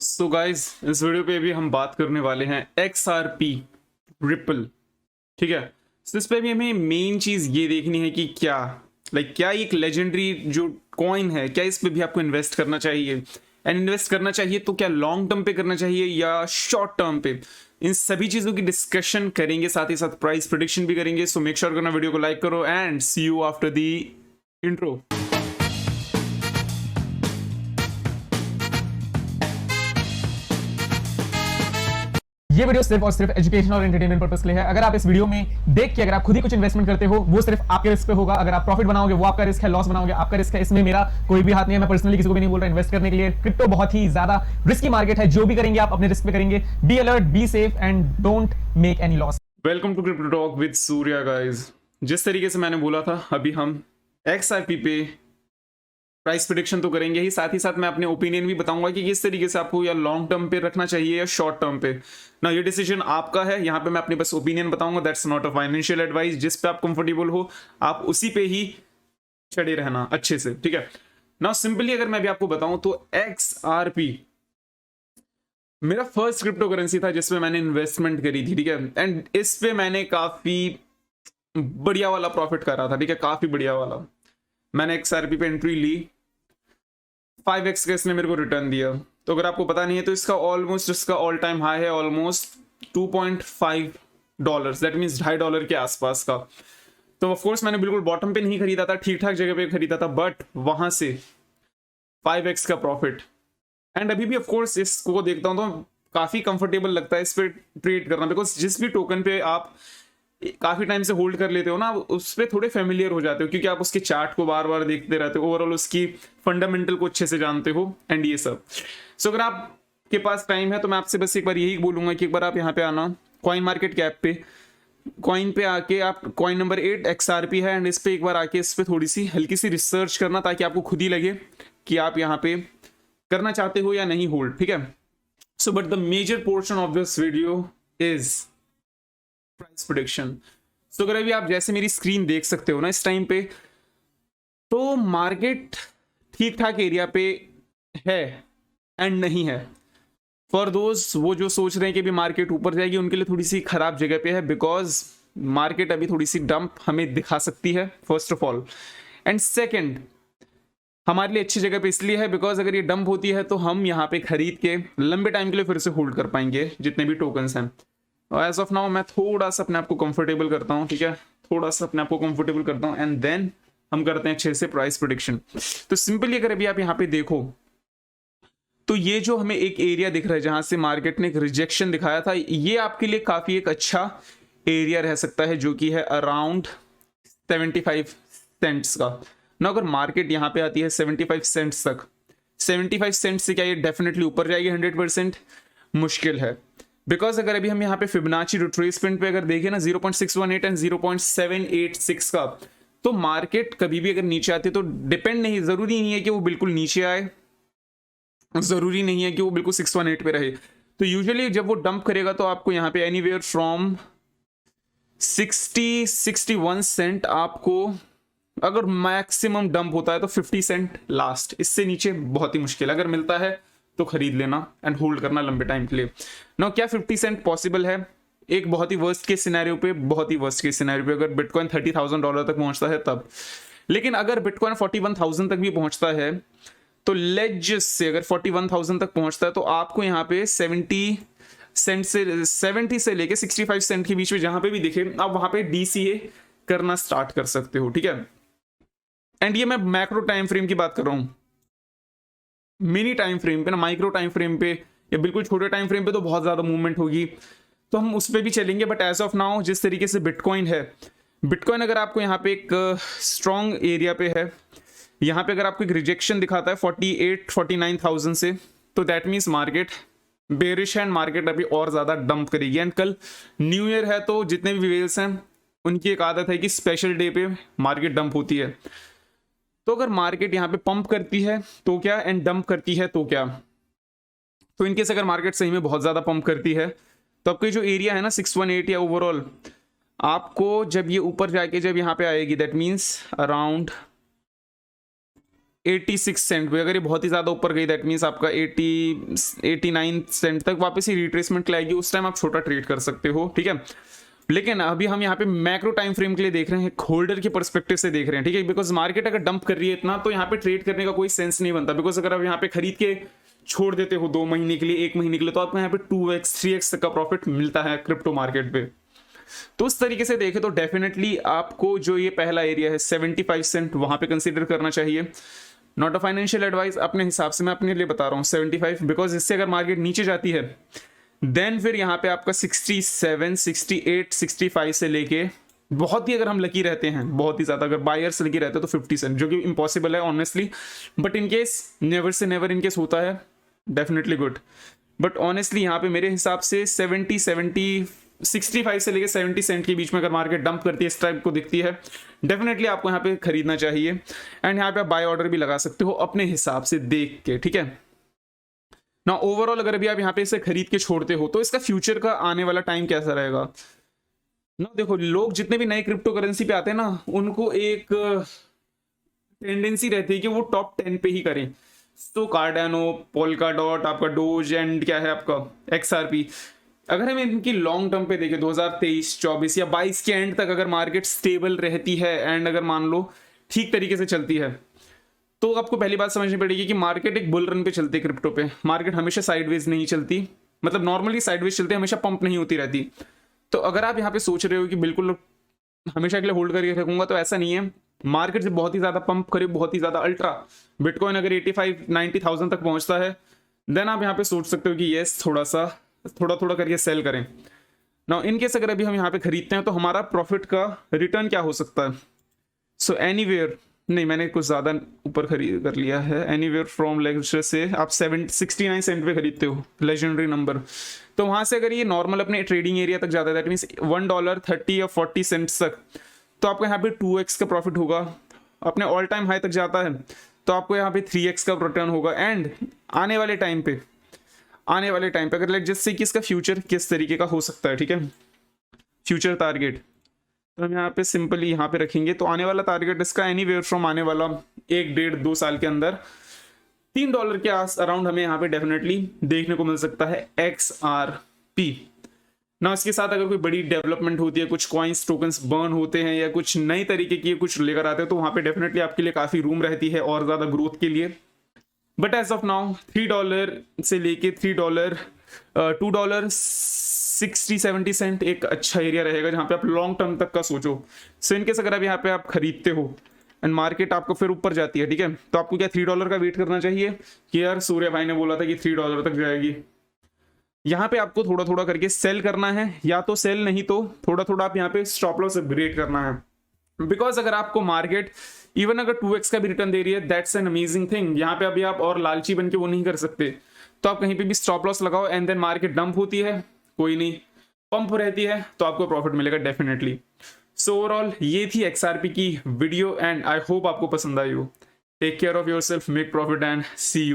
So guys, इस video पे भी हम बात करने वाले हैं XRP रिपल। ठीक है। तो इस पे भी हमें मेन चीज ये देखनी है कि क्या एक लेजेंडरी जो कॉइन है, क्या इस पे भी आपको इन्वेस्ट करना चाहिए। एंड इन्वेस्ट करना चाहिए तो क्या लॉन्ग टर्म पे करना चाहिए या शॉर्ट टर्म पे। इन सभी चीजों की डिस्कशन करेंगे, साथ ही साथ प्राइस प्रेडिक्शन भी करेंगे। सो मेक श्योर करना वीडियो को लाइक करो and see you after the intro. ये वीडियो सिर्फ और सिर्फ एजुकेशन और एंटरटेनमेंट पर्पस के लिए है। अगर आप इस वीडियो में देख के अगर आप खुद ही कुछ इन्वेस्टमेंट करते हो, वो सिर्फ आपके रिस्क पे होगा। अगर आप प्रॉफिट बनाओगे वो आपका रिस्क है, लॉस बनाओगे आपका रिस्क है। इसमें मेरा कोई भी हाथ नहीं है। मैं पर्सनली किसी को भी नहीं बोल रहा इन्वेस्ट करने के लिए। क्रिप्टो बहुत ही ज्यादा रिस्की मार्केट है। जो भी करेंगे आप अपने रिस्क पे करेंगे। Be alert, be safe and don't make any loss. Welcome to crypto talk with Surya guys. जिस तरीके से मैंने बोला था, अभी हम XRP पे प्राइस प्रेडिक्शन तो करेंगे ही, साथ मैं अपने ओपिनियन भी बताऊंगा कि किस तरीके से आपको या लॉन्ग टर्म पे रखना चाहिए या शॉर्ट टर्म पे ना। ये डिसीजन आपका है। यहाँ पे मैं अपने बस ओपिनियन बताऊंगा। That's not a financial advice. जिस पे आप कंफर्टेबल हो आप उसी पे ही चढ़े रहना अच्छे से, ठीक है ना। सिंपली अगर मैं भी आपको बताऊं तो XRP मेरा फर्स्ट क्रिप्टो करेंसी था जिसमें मैंने इन्वेस्टमेंट करी थी, ठीक है। एंड इस पे मैंने काफी बढ़िया वाला प्रॉफिट करा था, ठीक है, काफी बढ़िया वाला। मैंने XRP पे एंट्री ली, 5x का इसने मेरे को रिटर्न दिया। तो अगर आपको पता नहीं है तो इसका ऑल टाइम हाई है ऑलमोस्ट $2.5, दैट मीन्स $2.5 के आसपास का। तो ऑफ कोर्स मैंने बिल्कुल बॉटम पे नहीं खरीदा था, ठीक ठाक जगह पे खरीदा था, बट वहां से 5x का प्रॉफिट। एंड अभी भी ऑफ कोर्स इसको देखता हूं तो काफी कंफर्टेबल लगता है इस पे ट्रेड करना, बिकॉज जिस भी टोकन पे आप काफी टाइम से होल्ड कर लेते हो ना, उस पर थोड़े फेमिलियर हो जाते हो क्योंकि आप उसके चार्ट को बार बार देखते रहते हो, ओवरऑल उसकी फंडामेंटल को अच्छे से जानते हो एंड ये सब। सो अगर आपके पास टाइम है तो मैं आपसे बस एक बार यही बोलूंगा कि एक बार आप यहाँ पे आना, कॉइन मार्केट कैप पे, कॉइन पे आके आप कॉइन नंबर 8 XRP है, एंड इस पे एक बार आके इस पे थोड़ी सी हल्की सी रिसर्च करना ताकि आपको खुद ही लगे कि आप यहाँ पे करना चाहते हो या नहीं होल्ड, ठीक है। So but the major portion of this video is price prediction. So अगर अभी आप जैसे मेरी स्क्रीन देख सकते हो ना इस टाइम पे, तो मार्केट ठीक ठाक एरिया पे है एंड नहीं है। फॉर दोज वो जो सोच रहे हैं कि भी मार्केट ऊपर जाएगी, उनके लिए थोड़ी सी खराब जगह पे है, बिकॉज मार्केट अभी थोड़ी सी डंप हमें दिखा सकती है, first of all. And second, हमारे लिए अच्छी जगह पे इसलिए है बिकॉज अगर ये डंप होती है तो हम यहाँ पे खरीद के लंबे टाइम के लिए फिर से होल्ड कर पाएंगे जितने भी टोकन्स हैं। एज ऑफ नाउ मैं थोड़ा सा अपने आप को कंफर्टेबल करता हूँ, ठीक है, थोड़ा सा अपने आप को कंफर्टेबल करता हूँ, एंड देन हम करते हैं अच्छे से प्राइस प्रेडिक्शन। तो सिंपली अगर अभी आप यहाँ पे देखो तो ये जो हमें एक एरिया दिख रहा है जहां से मार्केट ने एक रिजेक्शन दिखाया था, ये आपके लिए काफी एक अच्छा एरिया रह सकता है, जो कि है अराउंड 75 सेंट्स का ना। अगर मार्केट यहाँ पे आती है 75 सेंट्स तक, 75 सेंट से क्या ये डेफिनेटली ऊपर जाएगी 100%? मुश्किल है, बिकॉज अगर अभी हम यहाँ पे फिबोनाची रिट्रेसमेंट पे अगर देखें ना 0.618 एंड 0.786 का, तो मार्केट कभी भी अगर नीचे आती है तो डिपेंड नहीं, जरूरी नहीं है कि वो बिल्कुल नीचे आए, जरूरी नहीं है कि वो बिल्कुल 618 पे रहे। तो यूजुअली जब वो डंप करेगा तो आपको यहाँ पे एनीवेयर फ्रॉम 61 सेंट, आपको अगर मैक्सिमम डंप होता है तो 50 सेंट लास्ट, इससे नीचे बहुत ही मुश्किल। अगर मिलता है तो खरीद लेना एंड होल्ड करना लंबे टाइम के लिए ना। क्या 50 सेंट पॉसिबल है? एक बहुत ही वर्स्ट केस सिनेरियो पे, बहुत ही वर्स्ट केस सिनेरियो पे अगर बिटकॉइन $30,000 तक पहुंचता है तब। लेकिन अगर बिटकॉइन 41,000 तक भी पहुंचता है तो लेज से अगर 41,000 तक पहुंचता है तो आपको यहाँ पे 70 से लेके 65 सेंट के बीच में जहां पे भी दिखे आप वहां पे DCA करना स्टार्ट कर सकते हो, ठीक है। एंड ये मैं मैक्रो टाइम फ्रेम की बात कर रहा हूं, मिनी टाइम फ्रेम पे ना, माइक्रो टाइम फ्रेम पे या बिल्कुल छोटे टाइम फ्रेम पे तो बहुत ज्यादा मूवमेंट होगी, तो हम उस पर भी चलेंगे। बट एज ऑफ नाउ जिस तरीके से बिटकॉइन है, बिटकॉइन अगर आपको यहाँ पे एक स्ट्रॉन्ग एरिया पे है, यहाँ पे अगर आपको एक रिजेक्शन दिखाता है 49,000 से, तो दैट मीन्स मार्केट बेरिश है एंड मार्केट अभी और ज्यादा डंप करेगी। एंड कल न्यू ईयर है तो जितने भी वेल्स हैं उनकी एक आदत है कि स्पेशल डे पे मार्केट डंप होती है। तो अगर मार्केट यहाँ पे पंप करती है तो क्या, एंड डंप करती है तो क्या, तो इनकेस अगर मार्केट सही में बहुत ज्यादा पंप करती है तो आपके जो एरिया है ना 618 या ओवरऑल, आपको जब ये ऊपर जाके जब यहाँ पे आएगी, दैट मीन्स अराउंड 86 सेंट पे, अगर ये बहुत ही ज़्यादा ऊपर गई दैट मीन्स आपका 89 सेंट तक वापस ही रिट्रेसमेंट लाएगी, उस टाइम आप छोटा ट्रेड कर सकते हो, ठीक है। लेकिन अभी हम यहाँ पे मैक्रो टाइम फ्रेम के लिए देख रहे हैं, होल्डर के पर्सपेक्टिव से देख रहे हैं, ठीक है, बिकॉज मार्केट अगर डंप कर रही है इतना तो यहाँ पे ट्रेड करने का कोई सेंस नहीं बनता, बिकॉज अगर आप यहाँ पे खरीद के छोड़ देते हो 2 महीने के लिए, 1 महीने के लिए, तो आपको यहाँ पे 2x 3x तक का प्रॉफिट मिलता है क्रिप्टो मार्केट पे। तो उस तरीके से देखें तो डेफिनेटली आपको जो ये पहला एरिया है 75 सेंट वहां पे कंसीडर करना चाहिए। नॉट अ फाइनेंशियल एडवाइस, अपने हिसाब से मैं अपने लिए बता रहा हूँ 75, बिकॉज इससे अगर मार्केट नीचे जाती है देन फिर यहाँ पे आपका 67 68 65 से लेके बहुत ही अगर हम लकी रहते हैं, बहुत ही ज्यादा अगर बायर्स लकी रहते हैं तो 50 सेंट, जो कि इम्पॉसिबल है honestly, but in case never say never in case होता है डेफिनेटली गुड। बट ऑनेस्टली यहाँ पे मेरे हिसाब से 65 से लेके 70 सेंट के बीच में अगर मार्केट डंप करती है, इस टाइप को दिखती है, डेफिनेटली आपको यहाँ पे खरीदना चाहिए। एंड यहाँ पे आप बाय ऑर्डर भी लगा सकते हो अपने हिसाब से देख के, ठीक है ना। ओवरऑल अगर अभी आप यहाँ पे इसे खरीद के छोड़ते हो तो इसका फ्यूचर का आने वाला टाइम कैसा रहेगा ना। देखो, लोग जितने भी नए क्रिप्टो करेंसी पे आते हैं ना, उनको एक टेंडेंसी रहती है कि वो टॉप 10 पे ही करें। तो कार्डानो, पोल्काडॉट, आपका डोज एंड क्या है आपका XRP, अगर हम इनकी लॉन्ग टर्म पे देखें 2023 24 या 22 के एंड तक अगर मार्केट स्टेबल रहती है एंड अगर मान लो ठीक तरीके से चलती है, तो आपको पहली बात समझनी पड़ेगी कि मार्केट एक बुल रन पे चलती है क्रिप्टो पे। मार्केट हमेशा साइडवेज नहीं चलती, मतलब नॉर्मली साइडवेज चलती है, हमेशा पंप नहीं होती रहती। तो अगर आप यहाँ पे सोच रहे हो कि बिल्कुल हमेशा के लिए होल्ड करके रखूंगा, तो ऐसा नहीं है। मार्केट से बहुत ही ज्यादा पंप करे, बहुत ही ज्यादा अल्ट्रा बिटकॉइन अगर 85-90,000 तक पहुंचता है, देन आप यहाँ पे सोच सकते हो कि यस थोड़ा थोड़ा करके सेल करें ना। इन केस अगर अभी हम यहाँ पे खरीदते हैं तो हमारा प्रॉफिट का रिटर्न क्या हो सकता है। सो एनीवेयर नहीं, मैंने कुछ ज्यादा ऊपर खरीद कर लिया है। एनीवेयर फ्रॉम लेक्चर से आप 69 सेंट पे खरीदते हो, लेजेंडरी नंबर, तो वहां से अगर ये नॉर्मल अपने ट्रेडिंग एरिया तक जाता है, दैट मीन्स $1 30 या 40 सेंट्स तक, तो आपको यहाँ पे 2x का प्रॉफिट होगा। अपने ऑल टाइम हाई तक जाता है तो आपको यहाँ पे 3x का रिटर्न होगा। एंड आने वाले टाइम पे अगर लेट जस्ट से कि इसका फ्यूचर किस तरीके का हो सकता है, ठीक है, फ्यूचर टारगेट तो हम यहाँ पे सिंपली यहाँ पे रखेंगे। तो आने वाला टारगेट इसका एनीवेयर फ्रॉम आने वाला 1-1.5-2 साल के अंदर $3 के अराउंड हमें यहाँ पे डेफिनेटली देखने को मिल सकता है XRP ना। इसके साथ अगर कोई बड़ी डेवलपमेंट होती है, कुछ कॉइन्स टोकन्स बर्न होते हैं या कुछ नई तरीके की कुछ लेकर आते हैं, तो वहाँ पे डेफिनेटली आपके लिए काफ़ी रूम रहती है और ज़्यादा ग्रोथ के लिए। बट एज ऑफ नाउ $3 से लेके $2.60-70 एक अच्छा एरिया रहेगा जहाँ पे आप लॉन्ग टर्म तक का सोचो। सो इनकेस अगर आप यहाँ पे आप खरीदते हो एंड मार्केट आपको फिर ऊपर जाती है, ठीक है, तो आपको क्या $3 का वेट करना चाहिए कि यार सूर्य भाई ने बोला था कि $3 तक जाएगी। यहाँ पे आपको थोड़ा थोड़ा करके सेल करना है, या तो सेल नहीं तो थोड़ा थोड़ा आप यहाँ पे स्टॉप लॉस अपग्रेड करना है। बिकॉज अगर आपको मार्केट इवन अगर 2x का भी रिटर्न दे रही है, दैट्स एन अमेजिंग थिंग। यहाँ पे अभी आप और लालची बन के वो नहीं कर सकते, तो आप कहीं पे भी स्टॉप लॉस लगाओ एंड देन मार्केट डंप होती है, कोई नहीं, पंप रहती है तो आपको प्रॉफिट मिलेगा डेफिनेटली। सो ओवरऑल ये थी XRP की वीडियो एंड आई होप आपको पसंद आई हो। Take care of yourself, make profit and see you.